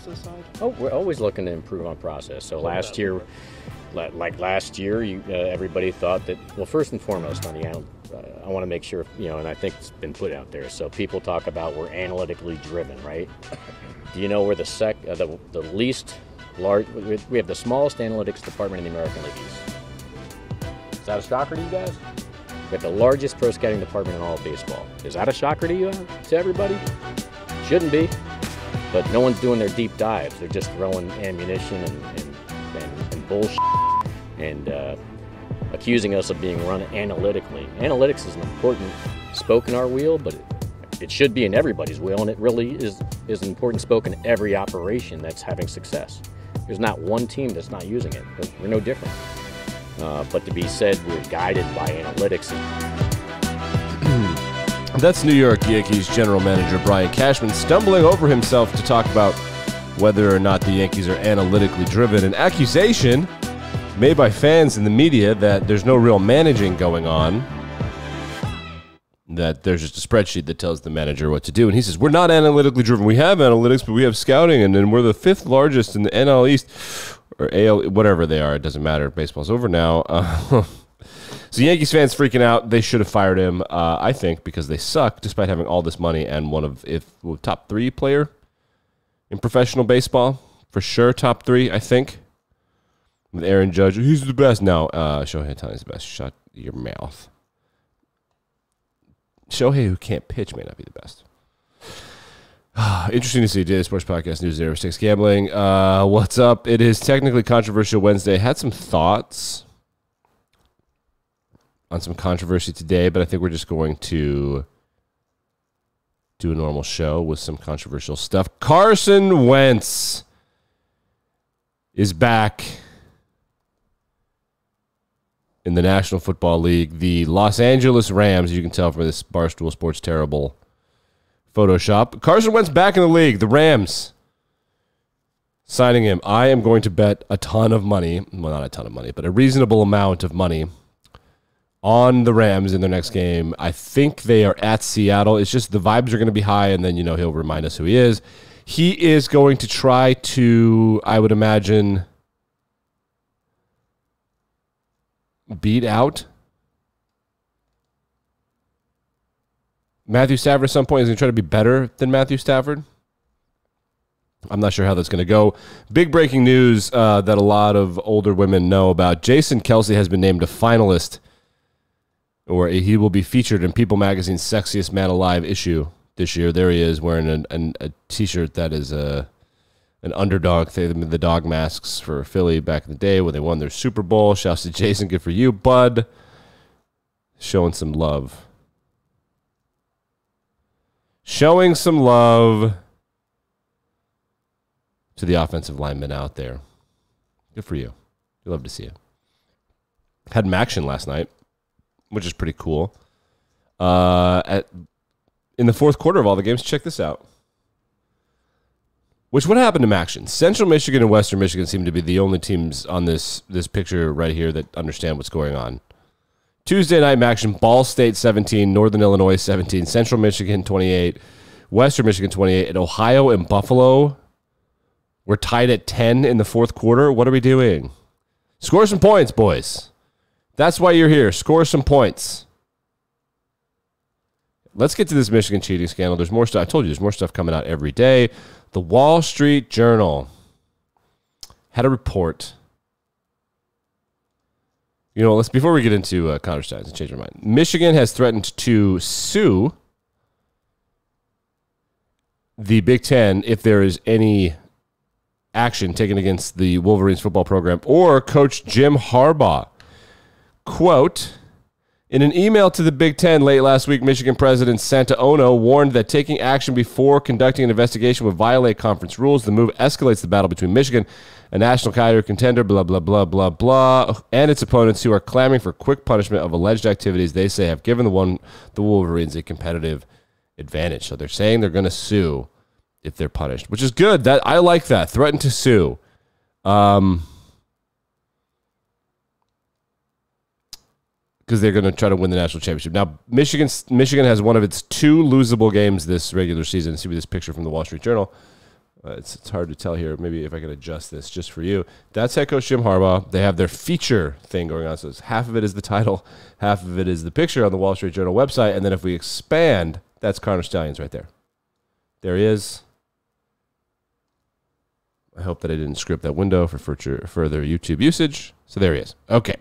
process side? Oh, we're always looking to improve on process. So last year, everybody thought that, well, first and foremost on the I want to make sure, and I think it's been put out there. So people talk about we're analytically driven, right? Do you know we're the least large? We have the smallest analytics department in the American League East. Is that a shocker to you guys? We have the largest pro scouting department in all of baseball. Is that a shocker to you, to everybody? Shouldn't be, but no one's doing their deep dives. They're just throwing ammunition and bullshit and accusing us of being run analytically. Analytics is an important spoke in our wheel, but it should be in everybody's wheel, and it really is an important spoke in every operation that's having success. There's not one team that's not using it. We're no different. But to be said we're guided by analytics. That's New York Yankees general manager Brian Cashman stumbling over himself to talk about whether or not the Yankees are analytically driven. An accusation made by fans in the media that there's no real managing going on, that there's just a spreadsheet that tells the manager what to do. And he says, we're not analytically driven. We have analytics, but we have scouting, and then we're the 5th largest in the NL East, or AL, whatever they are. It doesn't matter. Baseball's over now. So Yankees fans freaking out. They should have fired him, I think, because they suck, despite having all this money and top 3 player in professional baseball. For sure, top 3, I think. With Aaron Judge, he's the best. No, Shohei Ohtani's the best. Shut your mouth. Shohei, who can't pitch, may not be the best. Interesting to see. Daily Sports Podcast News 06 Gambling. What's up? It is technically Controversial Wednesday. Had some thoughts on some controversy today, but I think we're just going to do a normal show with some controversial stuff. Carson Wentz is back in the National Football League. The Los Angeles Rams, you can tell from this Barstool Sports terrible Photoshop. Carson Wentz back in the league. The Rams signing him. I am going to bet a ton of money, well, not a ton of money, but a reasonable amount of money on the Rams in their next game. I think they are at Seattle. It's just the vibes are going to be high, and then, he'll remind us who he is. He is going to try to, I would imagine, beat out Matthew Stafford at some point. He's going to try to be better than Matthew Stafford. I'm not sure how that's going to go. Big breaking news that a lot of older women know about. Jason Kelce has been named a finalist, or he will be featured in People Magazine's Sexiest Man Alive issue this year. There he is wearing a T-shirt that is an underdog thing, the dog masks for Philly back in the day when they won their Super Bowl. Shouts to Jason, good for you, bud. Showing some love. Showing some love to the offensive linemen out there. Good for you. You love to see it. Had some action last night, which is pretty cool. In the fourth quarter of all the games, check this out. What happened to action? Central Michigan and Western Michigan seem to be the only teams on this picture right here that understand what's going on. Tuesday night action, Ball State 17, Northern Illinois 17, Central Michigan 28, Western Michigan 28, and Ohio and Buffalo were tied at 10 in the fourth quarter. What are we doing? Score some points, boys. That's why you're here. Score some points. Let's get to this Michigan cheating scandal. There's more stuff. I told you there's more stuff coming out every day. The Wall Street Journal had a report. Before we get into counter stats and change our mind, Michigan has threatened to sue the Big Ten if there is any action taken against the Wolverines football program or Coach Jim Harbaugh. Quote, in an email to the Big Ten late last week, Michigan President Santa Ono warned that taking action before conducting an investigation would violate conference rules. The move escalates the battle between Michigan, a national title contender, blah, blah, blah, blah, blah, and its opponents who are clamoring for quick punishment of alleged activities they say have given the Wolverines a competitive advantage. So they're saying they're going to sue if they're punished, which is good. That I like that. Threaten to sue. Because they're going to try to win the national championship. Now, Michigan has one of its 2 losable games this regular season. See this picture from the Wall Street Journal. It's hard to tell here. Maybe if I can adjust this just for you. That's head coach Jim Harbaugh. They have their feature thing going on. So it's half of it is the title, half of it is the picture on the Wall Street Journal website. And then if we expand, that's Connor Stalions right there. There he is. I hope that I didn't script that window for further YouTube usage. So there he is. Okay.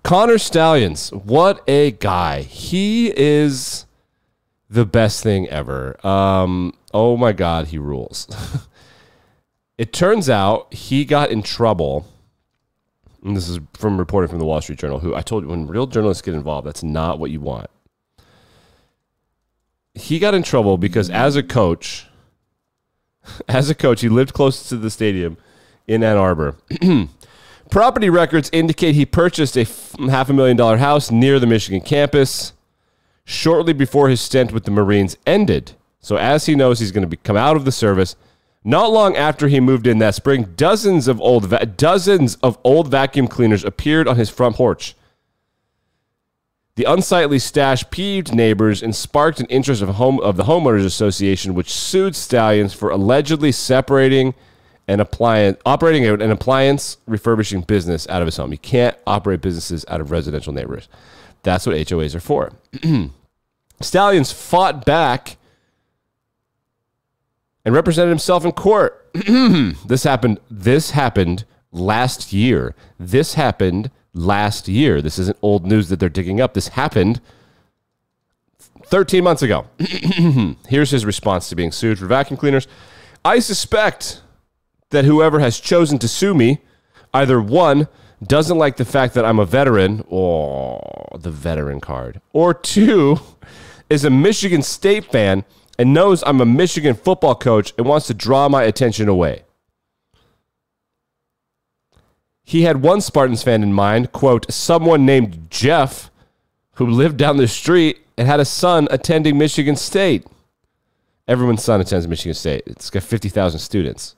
Connor Stalions. What a guy. He is the best thing ever. Oh my God, he rules. It turns out he got in trouble. And this is from reporting from the Wall Street Journal, who I told you, when real journalists get involved, that's not what you want. He got in trouble because as a coach, he lived close to the stadium in Ann Arbor. Property records indicate he purchased a $500,000 house near the Michigan campus shortly before his stint with the Marines ended. So as he knows he's going to come out of the service, not long after he moved in that spring, dozens of old vacuum cleaners appeared on his front porch. The unsightly stash peeved neighbors and sparked an interest of the homeowners association, which sued Stalions for allegedly operating an appliance refurbishing business out of his home. You can't operate businesses out of residential neighborhoods. That's what HOAs are for. Stalions fought back and represented himself in court. This happened last year. This isn't old news that they're digging up. This happened 13 months ago. Here's his response to being sued for vacuum cleaners. I suspect that whoever has chosen to sue me, either one, doesn't like the fact that I'm a veteran, or the veteran card, or two, is a Michigan State fan and knows I'm a Michigan football coach and wants to draw my attention away. He had one Spartans fan in mind, quote, someone named Jeff who lived down the street and had a son attending Michigan State. Everyone's son attends Michigan State. It's got 50,000 students.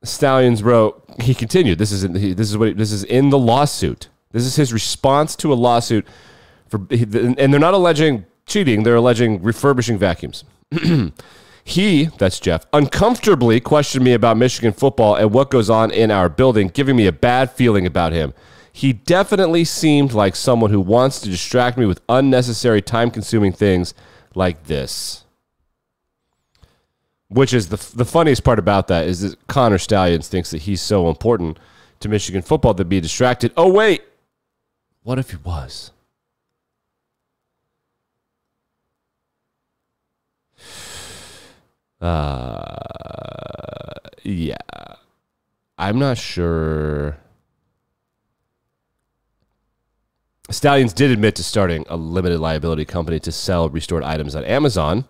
Stalions wrote, he continued, this is in the lawsuit. This is his response to a lawsuit and they're not alleging cheating, they're alleging refurbishing vacuums. He, that's Jeff, uncomfortably questioned me about Michigan football and what goes on in our building, giving me a bad feeling about him. He definitely seemed like someone who wants to distract me with unnecessary time-consuming things like this. Which is the funniest part about that is that Connor Stalions thinks that he's so important to Michigan football to be distracted. Oh, wait. What if he was? Yeah. I'm not sure. Stalions did admit to starting a limited liability company to sell restored items on Amazon.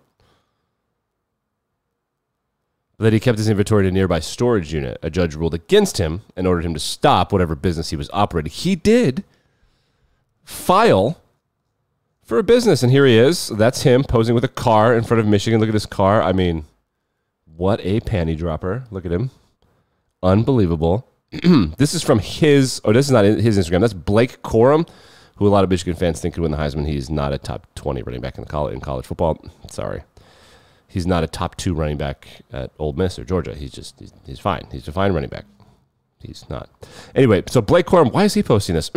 That he kept his inventory in a nearby storage unit. A judge ruled against him and ordered him to stop whatever business he was operating. He did file for a business, and here he is. That's him posing with a car in front of Michigan. Look at this car. I mean, what a panty dropper. Look at him. Unbelievable. This is from this is not his Instagram. That's Blake Corum, who a lot of Michigan fans think could win the Heisman. He's not a top 20 running back in college football. Sorry. He's not a top 2 running back at Ole Miss or Georgia. He's fine. He's a fine running back. He's not. Anyway, so Blake Corum, why is he posting this?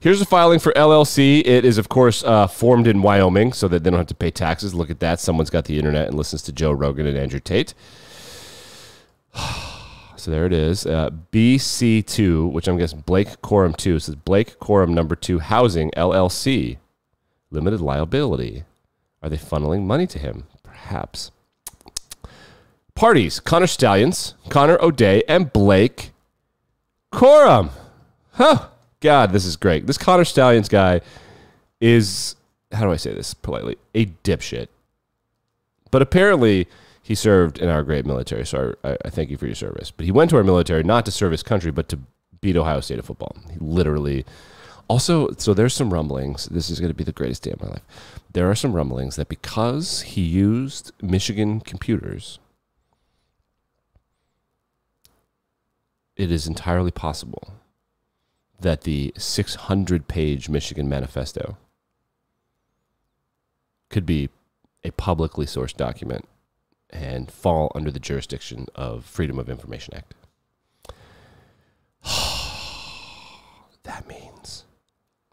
Here's a filing for LLC. It is, of course, formed in Wyoming so that they don't have to pay taxes. Look at that. Someone's got the internet and listens to Joe Rogan and Andrew Tate. So there it is. BC2, which I'm guessing Blake Corum 2. It says Blake Corum number 2 Housing LLC. Limited liability. Are they funneling money to him? Perhaps. Parties. Connor Stalions, Connor O'Day, and Blake Corum. Huh. God, this is great. This Connor Stalions guy is, how do I say this politely, a dipshit. But apparently he served in our great military, so I thank you for your service. But he went to our military not to serve his country, but to beat Ohio State at football. He literally... Also, so there's some rumblings. This is going to be the greatest day of my life. There are some rumblings that because he used Michigan computers, it is entirely possible that the 600-page Michigan manifesto could be a publicly sourced document and fall under the jurisdiction of Freedom of Information Act. That means,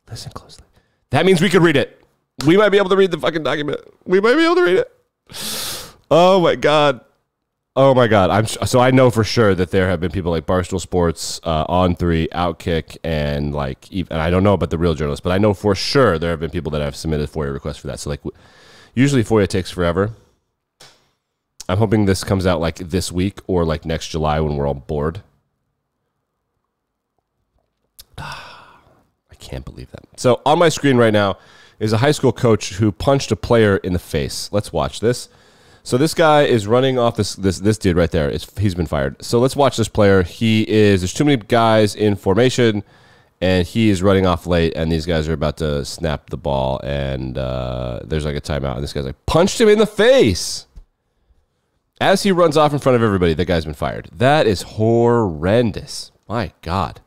listen closely, that means we could read it. We might be able to read the fucking document. We might be able to read it. Oh my God. Oh my God. So I know for sure that there have been people like Barstool Sports, On3, Outkick, and I don't know about the real journalists, but I know for sure there have been people that have submitted FOIA requests for that. So usually FOIA takes forever. I'm hoping this comes out like this week or like next July when we're all bored. I can't believe that. So on my screen right now is a high school coach who punched a player in the face. Let's watch this. So this guy is running off this dude right there. He's been fired. So let's watch this player. There's too many guys in formation, and he is running off late, and these guys are about to snap the ball, and there's like a timeout, and this guy's like, punched him in the face. As he runs off in front of everybody, the guy's been fired. That is horrendous. My God.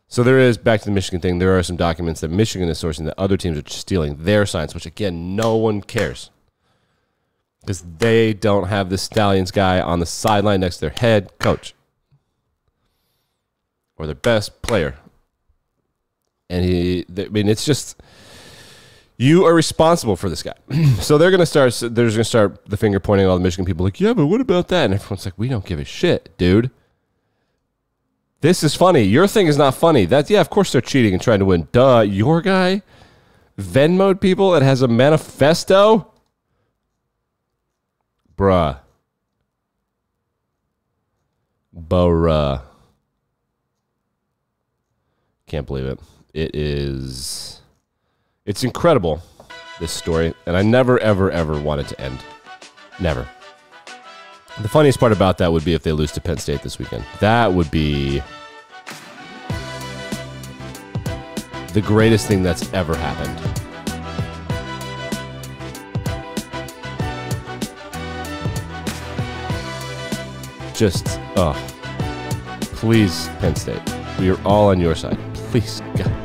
So there is, back to the Michigan thing, there are some documents that Michigan is sourcing that other teams are stealing their science, which, again, no one cares. Because they don't have the Stalions guy on the sideline next to their head coach. Or their best player. And it's just, you are responsible for this guy. So they're going to start the finger pointing at all the Michigan people like, yeah, but what about that? And everyone's like, we don't give a shit, dude. This is funny. Your thing is not funny. Yeah, of course they're cheating and trying to win. Duh, your guy Venmo'd people and has a manifesto? Bruh. Can't believe it. It's incredible, this story, and I never, ever, ever want it to end. Never. The funniest part about that would be if they lose to Penn State this weekend. That would be the greatest thing that's ever happened. Just, please, Penn State. We are all on your side. Please, God.